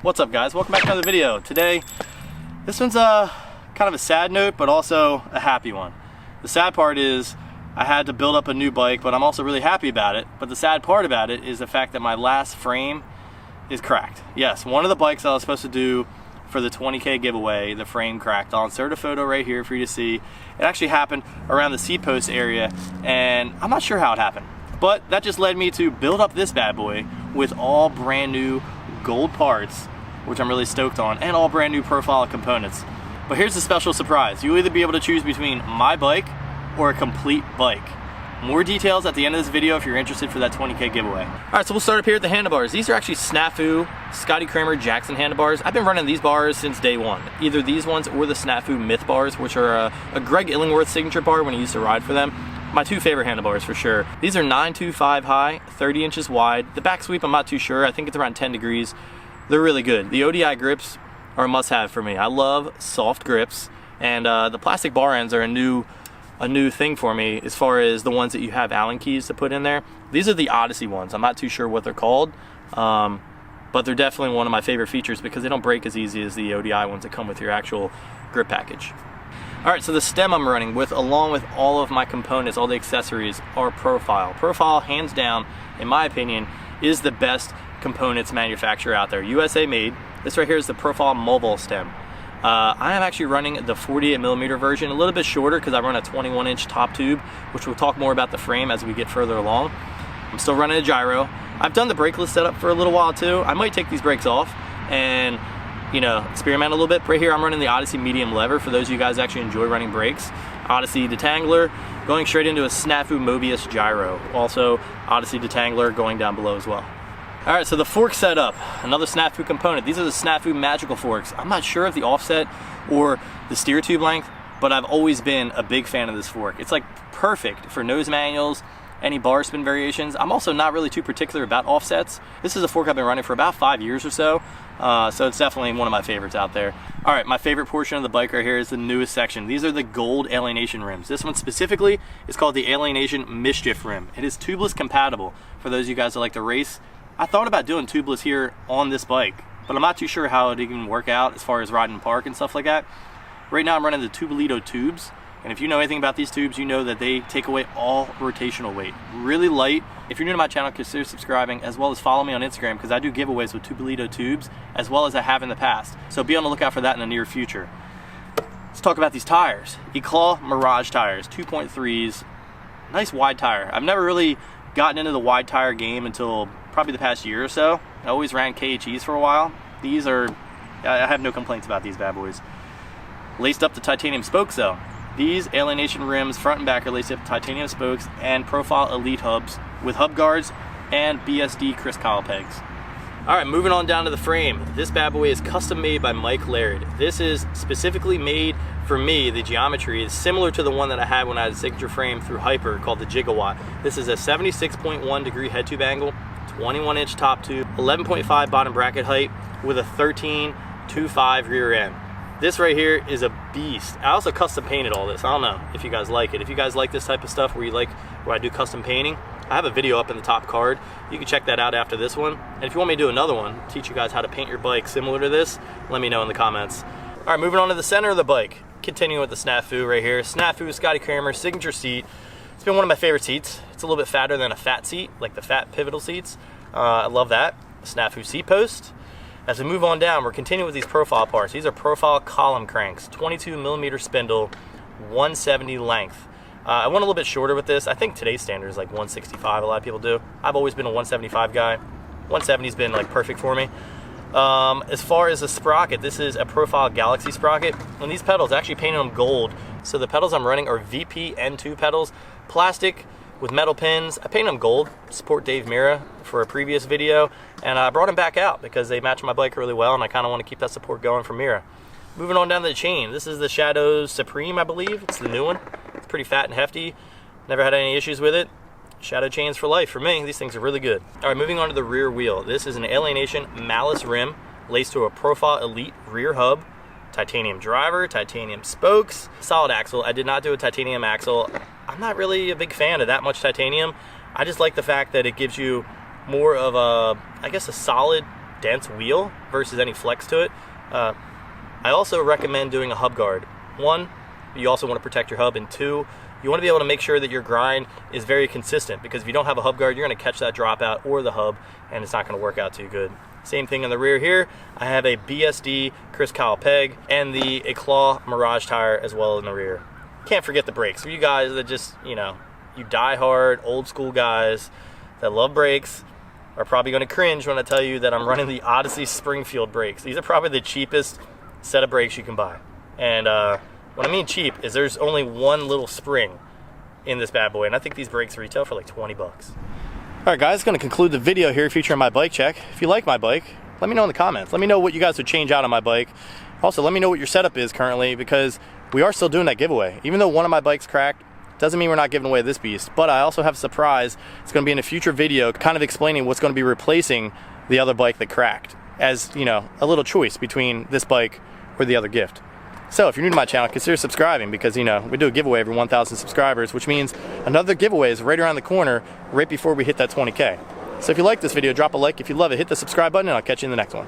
What's up, guys? Welcome back to another video. Today, this one's kind of a sad note, but also a happy one. The sad part is I had to build up a new bike, but I'm also really happy about it. But the sad part about it is the fact that my last frame is cracked. Yes, one of the bikes I was supposed to do for the 20K giveaway, the frame cracked. I'll insert a photo right here for you to see. It actually happened around the seat post area, and I'm not sure how it happened. But that just led me to build up this bad boy with all brand new gold parts, which I'm really stoked on, and all brand new profile components. But here's the special surprise. You'll either be able to choose between my bike or a complete bike. More details at the end of this video if you're interested for that 20K giveaway. All right, so we'll start up here at the handlebars. These are actually Snafu Scotty Kramer Jackson handlebars. I've been running these bars since day one. Either these ones or the Snafu Myth bars, which are a Greg Illingworth signature bar when he used to ride for them. My two favorite handlebars for sure. These are 925 high, 30 inches wide. The back sweep, I'm not too sure. I think it's around 10 degrees. They're really good. The ODI grips are a must-have for me. I love soft grips, and the plastic bar ends are a new thing for me as far as the ones that you have Allen keys to put in there. These are the Odyssey ones. I'm not too sure what they're called, but they're definitely one of my favorite features because they don't break as easy as the ODI ones that come with your actual grip package. All right, so the stem I'm running with, along with all of my components, all the accessories, are Profile. Profile, hands down, in my opinion, is the best components manufacturer out there. USA made. This right here is the Profile Mobile stem. I am actually running the 48mm version, a little bit shorter because I run a 21-inch top tube, which we'll talk more about the frame as we get further along. I'm still running a gyro. I've done the brakeless setup for a little while too. I might take these brakes off and, you know, experiment a little bit. Right here I'm running the Odyssey medium lever for those of you guys that actually enjoy running brakes. Odyssey detangler, going straight into a Snafu Mobius gyro. Also Odyssey detangler going down below as well. All right, so the fork setup, another Snafu component. These are the Snafu magical forks. I'm not sure of the offset or the steer tube length, but I've always been a big fan of this fork. It's like perfect for nose manuals, any bar spin variations. I'm also not really too particular about offsets. This is a fork I've been running for about 5 years or so, so it's definitely one of my favorites out there. All right, my favorite portion of the bike right here is the newest section. These are the gold Alienation rims. This one specifically is called the Alienation Mischief rim. It is tubeless compatible for those of you guys that like to race. I thought about doing tubeless here on this bike, but I'm not too sure how it even work out as far as riding in park and stuff like that. Right now I'm running the Tubelito tubes, and if you know anything about these tubes, you know that they take away all rotational weight. Really light. If you're new to my channel, consider subscribing, as well as follow me on Instagram, because I do giveaways with Tubelito tubes, as well as I have in the past. So be on the lookout for that in the near future. Let's talk about these tires. Eclaw Mirage tires, 2.3s, nice wide tire. I've never really gotten into the wide tire game until probably the past year or so. I always ran KHEs for a while. These are, I have no complaints about these bad boys. Laced up the titanium spokes though. These Alienation rims, front and back, are laced up with titanium spokes and Profile Elite hubs with hub guards and BSD Chris Kyle pegs. All right, moving on down to the frame. This bad boy is custom made by Mike Laird. This is specifically made for me. The geometry is similar to the one that I had when I had a signature frame through Hyper called the Gigawatt. This is a 76.1 degree head tube angle, 21-inch top tube, 11.5 bottom bracket height with a 13.25 rear end. This right here is a beast. I also custom painted all this. I don't know if you guys like it. If you guys like this type of stuff where I do custom painting, I have a video up in the top card. You can check that out after this one. And if you want me to do another one, teach you guys how to paint your bike similar to this, let me know in the comments. All right, moving on to the center of the bike. Continuing with the Snafu right here. Snafu Scotty Kramer signature seat. It's been one of my favorite seats. It's a little bit fatter than a fat seat, like the fat pivotal seats. I love that. Snafu seat post. As we move on down, we're continuing with these profile parts. These are Profile column cranks, 22mm spindle, 170 length. I went a little bit shorter with this. I think today's standard is like 165, a lot of people do. I've always been a 175 guy. 170's been like perfect for me. As far as the sprocket, this is a Profile Galaxy sprocket, and these pedals, I actually painted them gold. So the pedals I'm running are VP N2 pedals, plastic with metal pins. I painted them gold, support Dave Mira for a previous video, and I brought them back out because they match my bike really well, and I kind of want to keep that support going for Mira. Moving on down to the chain, this is the Shadow Supreme, I believe. It's the new one. It's pretty fat and hefty. Never had any issues with it. Shadow chains for life for me. These things are really good. All right, moving on to the rear wheel. This is an Alienation Malice rim laced to a Profile Elite rear hub, titanium driver, titanium spokes, solid axle. I did not do a titanium axle. I'm not really a big fan of that much titanium. I just like the fact that it gives you more of a, I guess, a solid dense wheel versus any flex to it. I also recommend doing a hub guard. One, you also want to protect your hub, and two, you want to be able to make sure that your grind is very consistent, because if you don't have a hub guard, you're going to catch that dropout or the hub, and it's not going to work out too good. Same thing in the rear here. I have a BSD Chris Kyle peg and the Eclat Mirage tire as well in the rear. Can't forget the brakes. For you guys that just, you know, you die hard, old school guys that love brakes are probably going to cringe when I tell you that I'm running the Odyssey Springfield brakes. These are probably the cheapest set of brakes you can buy. And what I mean cheap is there's only one little spring in this bad boy, and I think these brakes retail for like 20 bucks. Alright guys, going to conclude the video here featuring my bike check. If you like my bike, let me know in the comments. Let me know what you guys would change out on my bike. Also, let me know what your setup is currently, because we are still doing that giveaway. Even though one of my bikes cracked, doesn't mean we're not giving away this beast. But I also have a surprise. It's going to be in a future video kind of explaining what's going to be replacing the other bike that cracked, as, you know, a little choice between this bike or the other gift. So if you're new to my channel, consider subscribing, because, you know, we do a giveaway every 1,000 subscribers, which means another giveaway is right around the corner, right before we hit that 20K. So if you like this video, drop a like. If you love it, hit the subscribe button, and I'll catch you in the next one.